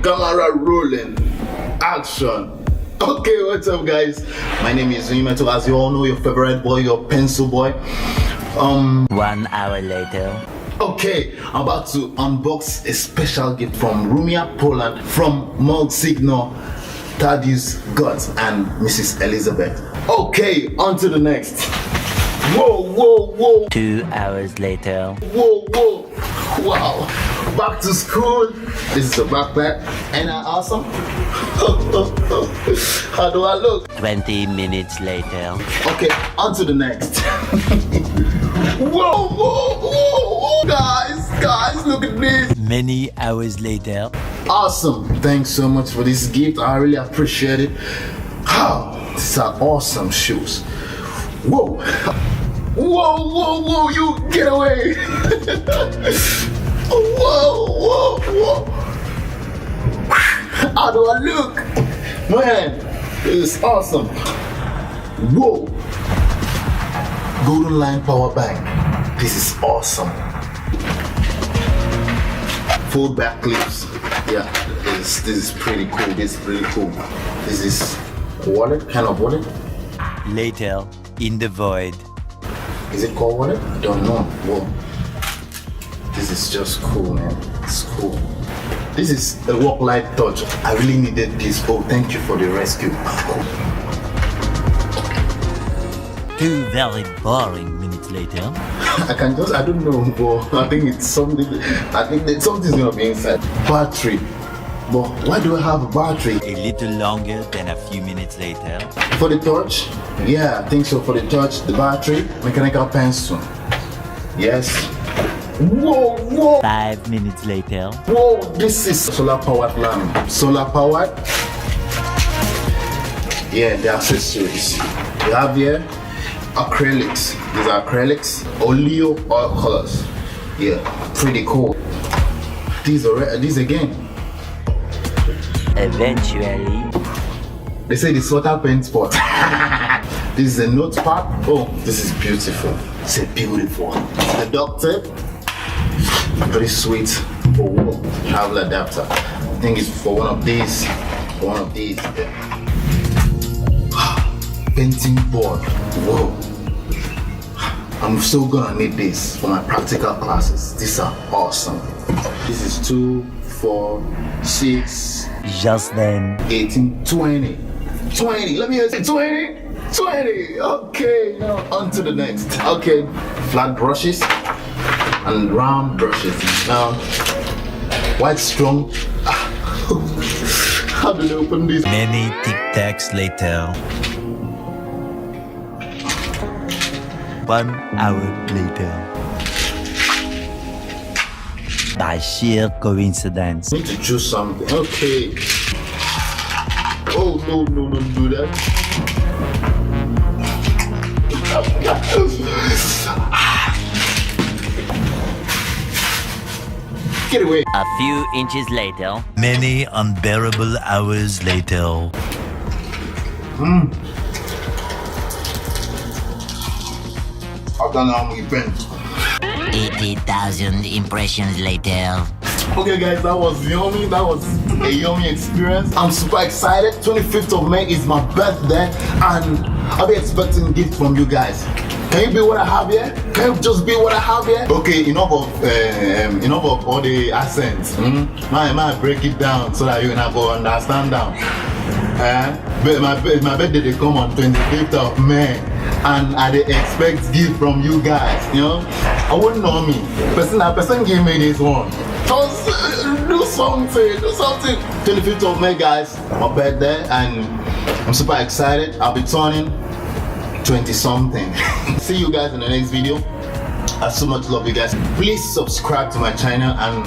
Camera rolling. Action. Okay, what's up, guys? My name is Rumia. As you all know, your favorite boy, your pencil boy. 1 hour later. Okay, I'm about to unbox a special gift from Rumia, Poland, from Mug Signal, Thaddeus Guts, and Mrs. Elizabeth. Okay, on to the next. Whoa, whoa, whoa. 2 hours later. Whoa, whoa. Wow. Back to school. This is a backpack. Ain't that awesome? How do I look? 20 minutes later. Okay, on to the next. Whoa, whoa, whoa, whoa. Guys, look at this. Many hours later. Awesome. Thanks so much for this gift. I really appreciate it. Wow, these are awesome shoes. Whoa. Whoa, whoa, whoa, you get away. Whoa, whoa, whoa. How do I look? Man, this is awesome. Whoa. Golden line power bank. This is awesome. Fold back clips. Yeah, this is pretty cool. This is pretty cool. This is a wallet, kind of wallet. Later, in the void. Is it called wallet? I don't know. Whoa. This is just cool, man. It's cool. This is a work light touch. I really needed this. Oh, thank you for the rescue. 2 very boring minutes later. I don't know, but I think it's something. I think that something's gonna be inside. Battery. But why do I have a battery? A little longer than a few minutes later. For the torch? Yeah, I think so. For the torch, the battery, mechanical pencil. Yes. Whoa, whoa. 5 minutes later. Whoa, this is solar powered lamp. Solar powered. Yeah, the accessories. We have here acrylics. These are acrylics. Oleo oil colors. Yeah, pretty cool. These again. Eventually. They say the water paint spot. This is a notepad. Oh, this is beautiful. It's a beautiful. The duct tape. Very sweet. For what? Travel adapter. I think it's for one of these. For one of these. Yeah. Painting board. Whoa. I'm so gonna need this for my practical classes. These are awesome. This is 2, 4, 6. Just then. 18, 20. 20. Let me hear it. 20. 20. Okay, now on to the next. Okay, flat brushes and round brushes. Now, white strong. How do they open this? Many tic-tacs later. 1 hour later. By sheer coincidence. I need to choose something. Okay. Oh, no, don't do that. Get away. A few inches later. Many unbearable hours later. I've done how many pens. 80,000 impressions later. Okay guys, that was yummy. That was a yummy experience. I'm super excited. 25th of May is my birthday and I'll be expecting a gift from you guys. Can you be what I have here? Can you just be what I have here? Okay, enough of all the accents. I break it down so that you can go understand down. But my birthday they come on 25th of May and I expect gift from you guys, you know? I wouldn't know me. Person give me this one. Just do something. 25th of May, guys, my birthday, and I'm super excited. I'll be turning 20 something. See you guys in the next video. I so much love you guys. Please subscribe to my channel and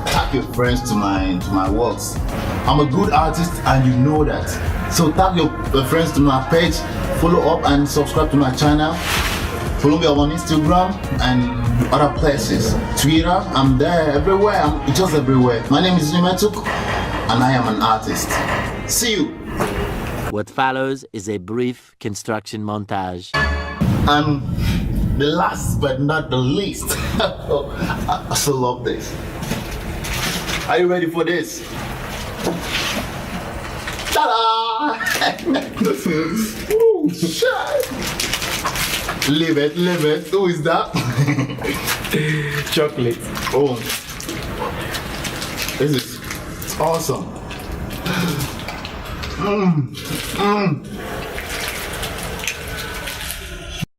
tag your friends to my works. I'm a good artist and you know that. So tag your friends to my page, follow up and subscribe to my channel. Follow me on Instagram and other places. Twitter, I'm there everywhere. I'm just everywhere. My name is Nimetuk and I am an artist. See you. What follows is a brief construction montage. And the last but not the least, I still love this. Are you ready for this? Ta-da! Ooh, shit! Leave it. Who is that? Chocolate. Oh, this is awesome.